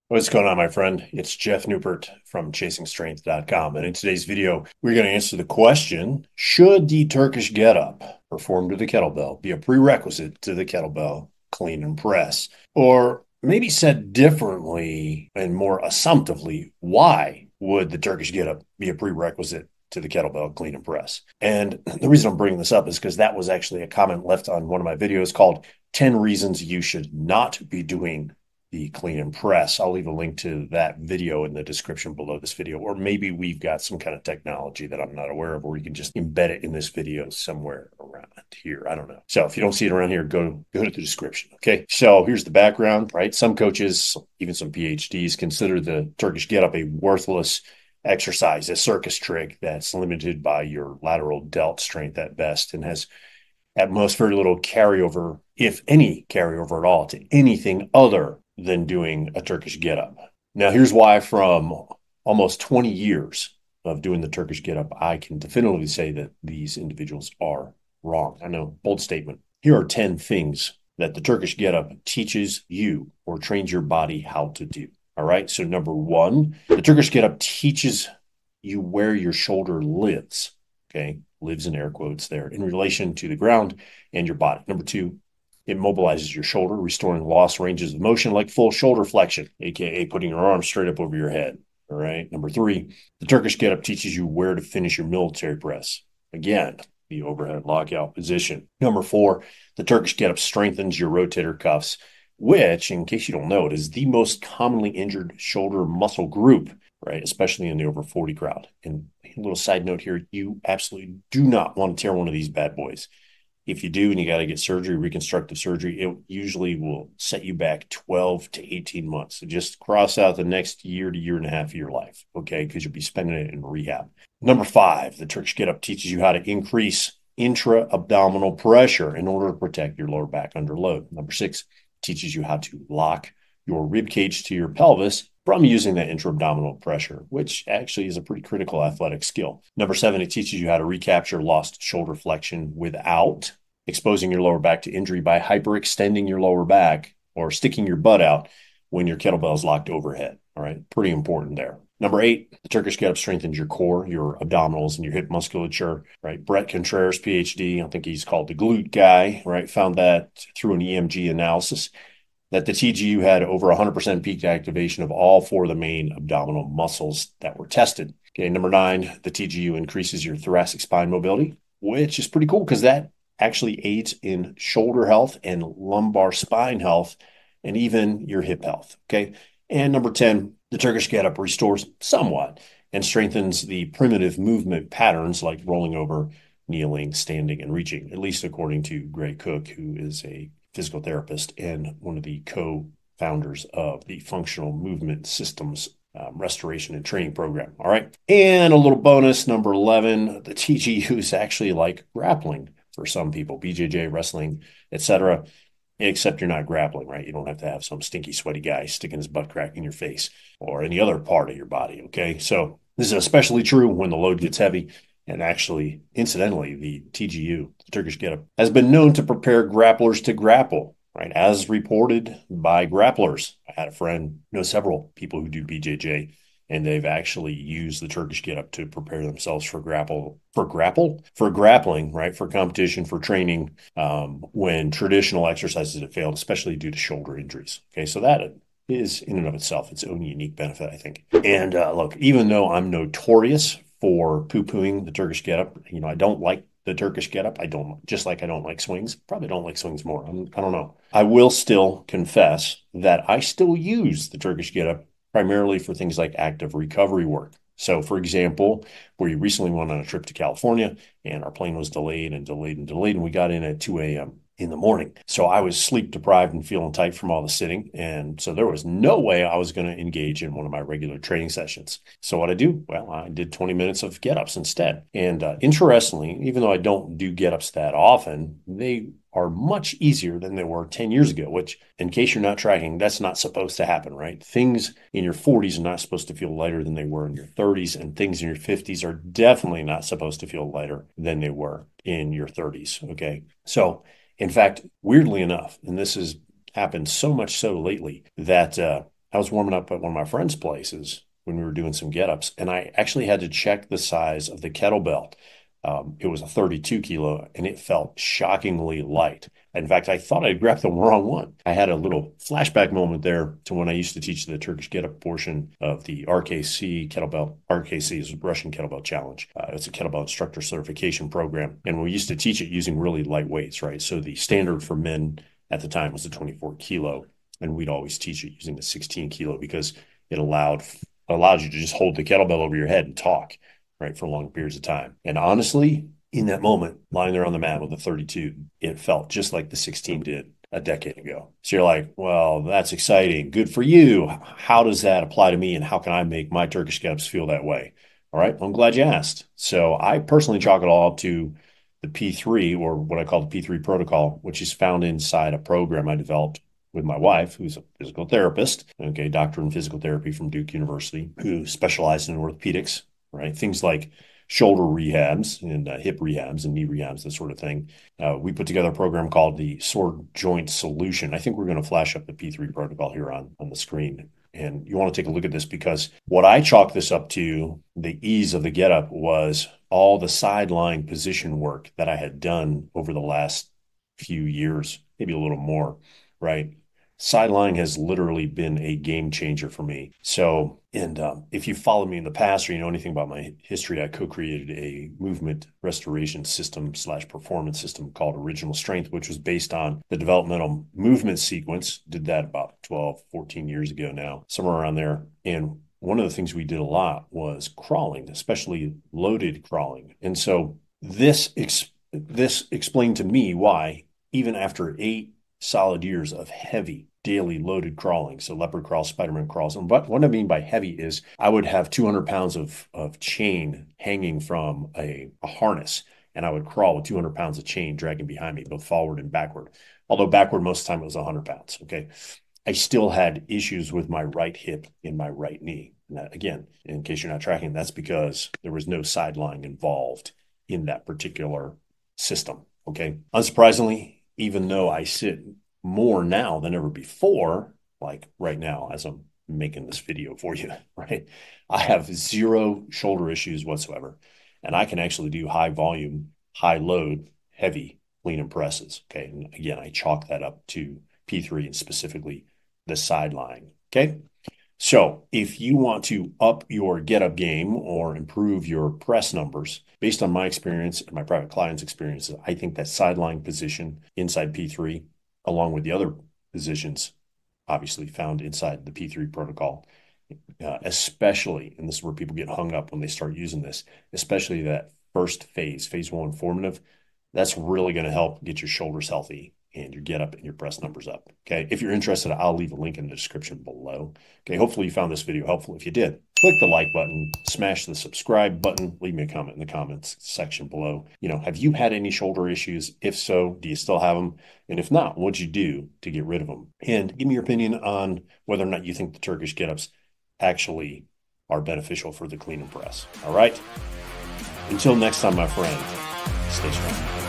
What's going on, my friend? It's Jeff Newport from ChasingStrength.com. And in today's video, we're going to answer the question, should the Turkish Get Up performed to the kettlebell be a prerequisite to the kettlebell clean and press? Or maybe said differently and more assumptively, why would the Turkish Get Up be a prerequisite to the kettlebell clean and press? And the reason I'm bringing this up is because that was actually a comment left on one of my videos called 10 Reasons You Should Not Be Doing the clean and press. I'll leave a link to that video in the description below this video, or maybe we've got some kind of technology that I'm not aware of, where you can just embed it in this video somewhere around here. I don't know. So if you don't see it around here, go to the description. Okay. So here's the background, right? Some coaches, even some PhDs, consider the Turkish Get Up a worthless exercise, a circus trick that's limited by your lateral delt strength at best and has at most very little carryover, if any carryover at all, to anything other than doing a Turkish Get Up. Now, here's why from almost 20 years of doing the Turkish Get Up, I can definitively say that these individuals are wrong. I know, bold statement. Here are 10 things that the Turkish Get Up teaches you or trains your body how to do. All right. So, number one, the Turkish Get Up teaches you where your shoulder lives. Okay. Lives in air quotes there in relation to the ground and your body. Number two, it mobilizes your shoulder, restoring lost ranges of motion like full shoulder flexion, a.k.a. putting your arms straight up over your head. All right. Number three, the Turkish Get Up teaches you where to finish your military press. Again, the overhead lockout position. Number four, the Turkish Get Up strengthens your rotator cuffs, which, in case you don't know, it is the most commonly injured shoulder muscle group, right? Especially in the over 40 crowd. And a little side note here, you absolutely do not want to tear one of these bad boys. If you do and you got to get surgery, reconstructive surgery, it usually will set you back 12 to 18 months. So just cross out the next year to year and a half of your life, okay? Because you'll be spending it in rehab. Number five, the Turkish Get Up teaches you how to increase intra-abdominal pressure in order to protect your lower back under load. Number six, teaches you how to lock your rib cage to your pelvis from using that intra-abdominal pressure, which actually is a pretty critical athletic skill. Number seven, it teaches you how to recapture lost shoulder flexion without exposing your lower back to injury by hyperextending your lower back or sticking your butt out when your kettlebell is locked overhead. All right, pretty important there. Number eight, the Turkish Get Up strengthens your core, your abdominals, and your hip musculature, right? Brett Contreras, PhD, I think he's called the glute guy, right? Found that through an EMG analysis that the TGU had over 100% peak activation of all four of the main abdominal muscles that were tested. Okay, number nine, the TGU increases your thoracic spine mobility, which is pretty cool because that actually aids in shoulder health and lumbar spine health and even your hip health. Okay, and number 10, the Turkish Get Up restores somewhat and strengthens the primitive movement patterns like rolling over, kneeling, standing, and reaching, at least according to Gray Cook, who is a physical therapist and one of the co-founders of the Functional Movement Systems Restoration and Training Program. All right. And a little bonus, number 11, the TGU is actually like grappling for some people, BJJ, wrestling, etc., except you're not grappling, right? You don't have to have some stinky, sweaty guy sticking his butt crack in your face or any other part of your body, okay? So this is especially true when the load gets heavy. And actually, incidentally, the TGU, the Turkish Get Up, has been known to prepare grapplers to grapple, right? As reported by Grapplers. I had a friend, know several people who do BJJ, and they've actually used the Turkish Get Up to prepare themselves for grappling, right? For competition, for training, when traditional exercises have failed, especially due to shoulder injuries. Okay, so that is in and of itself its own unique benefit, I think. And look, even though I'm notorious for poo-pooing the Turkish Get Up, I don't like the Turkish Get Up. I don't, just like I don't like swings. Probably don't like swings more. I don't know. I will still confess that I still use the Turkish Get Up primarily for things like active recovery work. So, for example, we recently went on a trip to California and our plane was delayed and delayed and delayed, and we got in at 2 a.m. in the morning. So I was sleep deprived and feeling tight from all the sitting. And so there was no way I was going to engage in one of my regular training sessions. So what I do? Well, I did 20 minutes of get-ups instead. And interestingly, even though I don't do get-ups that often, they are much easier than they were 10 years ago, which, in case you're not tracking, that's not supposed to happen, right? Things in your 40s are not supposed to feel lighter than they were in your 30s, and things in your 50s are definitely not supposed to feel lighter than they were in your 30s, okay? So, in fact, weirdly enough, and this has happened so much so lately that I was warming up at one of my friends' places when we were doing some get-ups, and I actually had to check the size of the kettlebell. It was a 32 kilo, and it felt shockingly light. In fact, I thought I'd grabbed the wrong one. I had a little flashback moment there to when I used to teach the Turkish Get Up portion of the RKC kettlebell. RKC is Russian Kettlebell Challenge. It's a kettlebell instructor certification program, and we used to teach it using really light weights, right? So the standard for men at the time was a 24 kilo, and we'd always teach it using the 16 kilo because it allowed you to just hold the kettlebell over your head and talk, right, for long periods of time. And honestly, in that moment, lying there on the mat with the 32, it felt just like the 16 did a decade ago. So you're like, well, that's exciting. Good for you. How does that apply to me? And how can I make my Turkish get-ups feel that way? All right. Well, I'm glad you asked. So I personally chalk it all up to the P3, or what I call the P3 protocol, which is found inside a program I developed with my wife, who's a physical therapist, okay, doctor in physical therapy from Duke University, who specialized in orthopedics, right? Things like shoulder rehabs and hip rehabs and knee rehabs, that sort of thing. We put together a program called the Sword Joint Solution. I think we're going to flash up the P3 protocol here on the screen. And you want to take a look at this because what I chalked this up to, the ease of the get up, was all the sideline position work that I had done over the last few years, maybe a little more, right? Sidelining has literally been a game changer for me. So, and if you followed me in the past or you know anything about my history, I co-created a movement restoration system / performance system called Original Strength, which was based on the developmental movement sequence. Did that about 12, 14 years ago now, somewhere around there. And one of the things we did a lot was crawling, especially loaded crawling. And so this explained to me why, even after 8 solid years of heavy daily loaded crawling, so leopard crawls, Spider-Man crawls. And what I mean by heavy is I would have 200 pounds of chain hanging from a harness, and I would crawl with 200 pounds of chain dragging behind me, both forward and backward. Although backward most of the time it was 100 pounds, okay? I still had issues with my right hip and my right knee. And that, again, in case you're not tracking, that's because there was no sideline involved in that particular system, okay? Unsurprisingly, even though I sit more now than ever before, like right now as I'm making this video for you, right? I have 0 shoulder issues whatsoever. And I can actually do high volume, high load, heavy clean and presses. Okay. And again, I chalk that up to P3 and specifically the sideline. Okay. So if you want to up your get up game or improve your press numbers, based on my experience and my private clients' experiences, I think that sideline position inside P3, along with the other positions obviously found inside the P3 protocol, especially, and this is where people get hung up when they start using this, especially that first phase 1 formative, that's really going to help get your shoulders healthy and your get up and your press numbers up. Okay. If you're interested, I'll leave a link in the description below. Okay. Hopefully you found this video helpful. If you did, click the like button, smash the subscribe button, leave me a comment in the comments section below. You know, have you had any shoulder issues? If so, do you still have them? And if not, what'd you do to get rid of them? And give me your opinion on whether or not you think the Turkish get-ups actually are beneficial for the clean and press. All right. Until next time, my friend, stay strong.